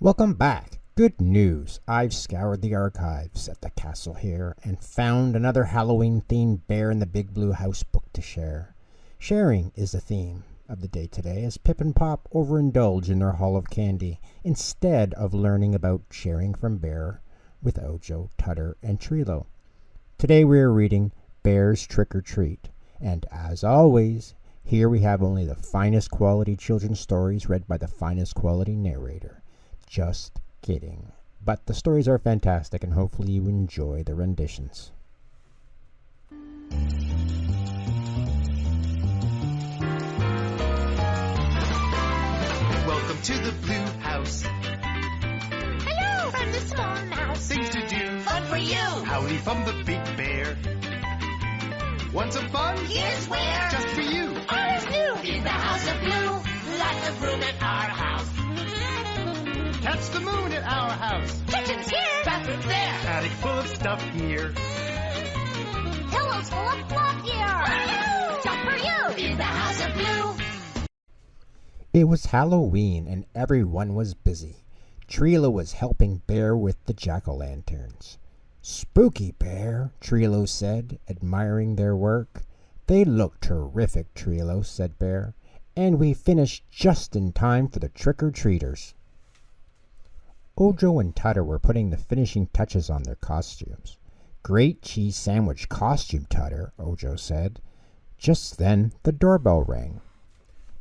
Welcome back. Good news. I've scoured the archives at the castle here and found another Halloween-themed Bear in the Big Blue House book to share. Sharing is the theme of the day today as Pip and Pop overindulge in their haul of candy instead of learning about sharing from Bear with Ojo, Tutter, and Trilo. Today we are reading Bear's Trick or Treat, and as always, here we have only the finest quality children's stories read by the finest quality narrator. Just kidding. But the stories are fantastic and hopefully you enjoy the renditions. Welcome to the Blue House. Hello from the small mouse. Things to do. Fun for you. Howdy from the Big Bear. Want some fun? Here's where. Just for you. Ours new. In the house of blue. Lots of room at our house. Catch the moon at our house. Kitchen's here. Bathroom's there. Attic full of stuff here. Pillows full of fluff here. Just for you. In the house of blue. It was Halloween and everyone was busy. Trilo was helping Bear with the jack-o'-lanterns. "Spooky, Bear," Trilo said, admiring their work. "They look terrific, Trilo," said Bear, "and we finished just in time for the trick-or-treaters." Ojo and Tutter were putting the finishing touches on their costumes. "Great cheese sandwich costume, Tutter," Ojo said. Just then the doorbell rang.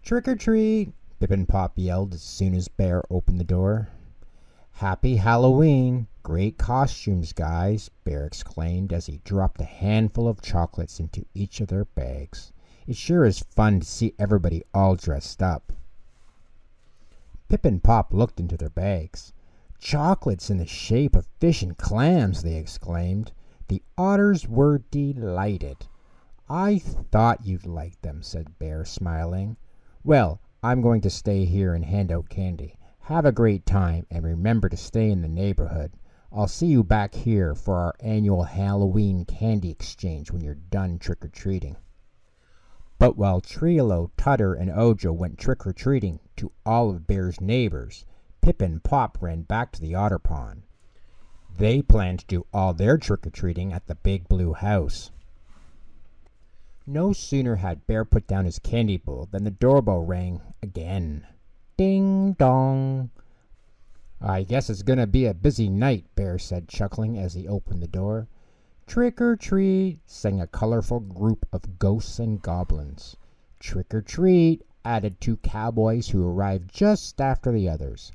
"Trick or treat!" Pip and Pop yelled as soon as Bear opened the door. "Happy Halloween! Great costumes, guys!" Bear exclaimed as he dropped a handful of chocolates into each of their bags. "It sure is fun to see everybody all dressed up." Pip and Pop looked into their bags. "Chocolates in the shape of fish and clams!" they exclaimed. The otters were delighted. "I thought you'd like them," said Bear, smiling. "Well, I'm going to stay here and hand out candy. Have a great time, and remember to stay in the neighborhood. I'll see you back here for our annual Halloween candy exchange when you're done trick-or-treating." But while Trilo, Tutter, and Ojo went trick-or-treating to all of Bear's neighbors, Pip and Pop ran back to the otter pond. They planned to do all their trick-or-treating at the Big Blue House. No sooner had Bear put down his candy bowl than the doorbell rang again. Ding dong. "I guess it's gonna be a busy night," Bear said, chuckling as he opened the door. "Trick or treat," sang a colorful group of ghosts and goblins. "Trick or treat," added two cowboys who arrived just after the others.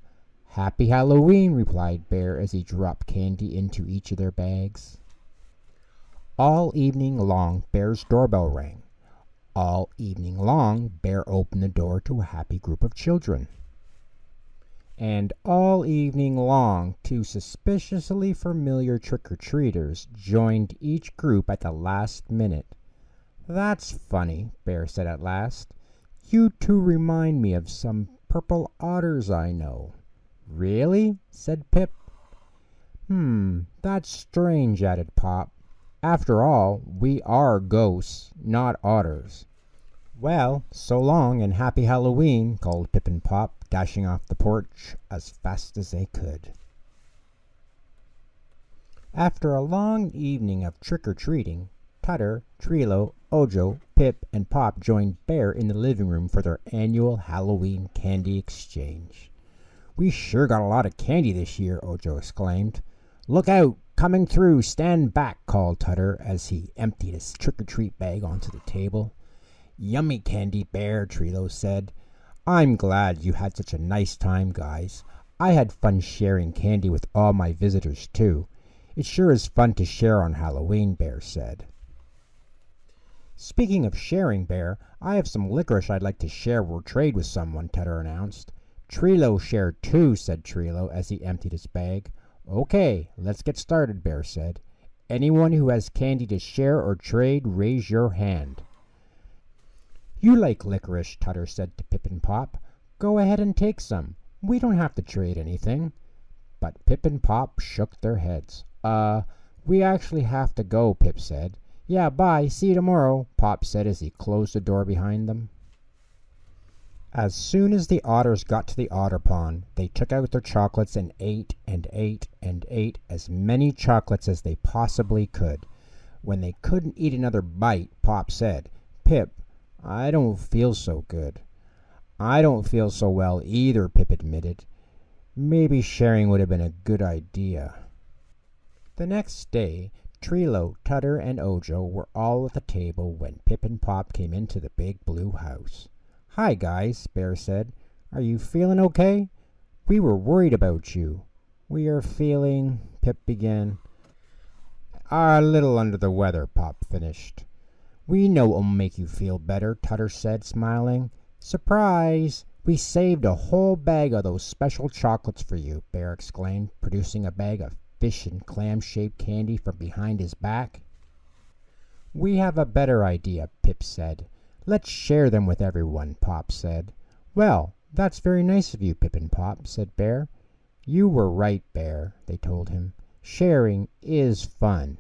"Happy Halloween," replied Bear as he dropped candy into each of their bags. All evening long, Bear's doorbell rang. All evening long, Bear opened the door to a happy group of children. And all evening long, two suspiciously familiar trick-or-treaters joined each group at the last minute. "That's funny," Bear said at last. "You two remind me of some purple otters I know." "Really?" said Pip. That's strange," added Pop. "After all, we are ghosts, not otters." "Well, so long and happy Halloween," called Pip and Pop, dashing off the porch as fast as they could. After a long evening of trick-or-treating, Tutter, Trilo, Ojo, Pip, and Pop joined Bear in the living room for their annual Halloween candy exchange. "We sure got a lot of candy this year," Ojo exclaimed. "Look out! Coming through! Stand back!" called Tutter as he emptied his trick-or-treat bag onto the table. "Yummy candy, Bear," Trilo said. "I'm glad you had such a nice time, guys. I had fun sharing candy with all my visitors, too. It sure is fun to share on Halloween," Bear said. "Speaking of sharing, Bear, I have some licorice I'd like to share or trade with someone," Tutter announced. "Trilo shared too," said Trilo as he emptied his bag. "Okay, let's get started," Bear said. "Anyone who has candy to share or trade, raise your hand." "You like licorice," Tutter said to Pip and Pop. "Go ahead and take some. We don't have to trade anything." But Pip and Pop shook their heads. We actually have to go," Pip said. "Yeah, bye. See you tomorrow," Pop said as he closed the door behind them. As soon as the otters got to the otter pond, they took out their chocolates and ate and ate and ate as many chocolates as they possibly could. When they couldn't eat another bite, Pop said, "Pip, I don't feel so good." "I don't feel so well either," Pip admitted. "Maybe sharing would have been a good idea." The next day, Trilo, Tutter, and Ojo were all at the table when Pip and Pop came into the big blue house. "Hi, guys," Bear said. "Are you feeling okay? We were worried about you." "We are feeling," Pip began. "A little under the weather," Pop finished. "We know it'll make you feel better," Tutter said, smiling. "Surprise! We saved a whole bag of those special chocolates for you," Bear exclaimed, producing a bag of fish and clam-shaped candy from behind his back. "We have a better idea," Pip said. "Let's share them with everyone," Pop said. "Well, that's very nice of you, Pip and Pop," said Bear. "You were right, Bear," they told him. "Sharing is fun."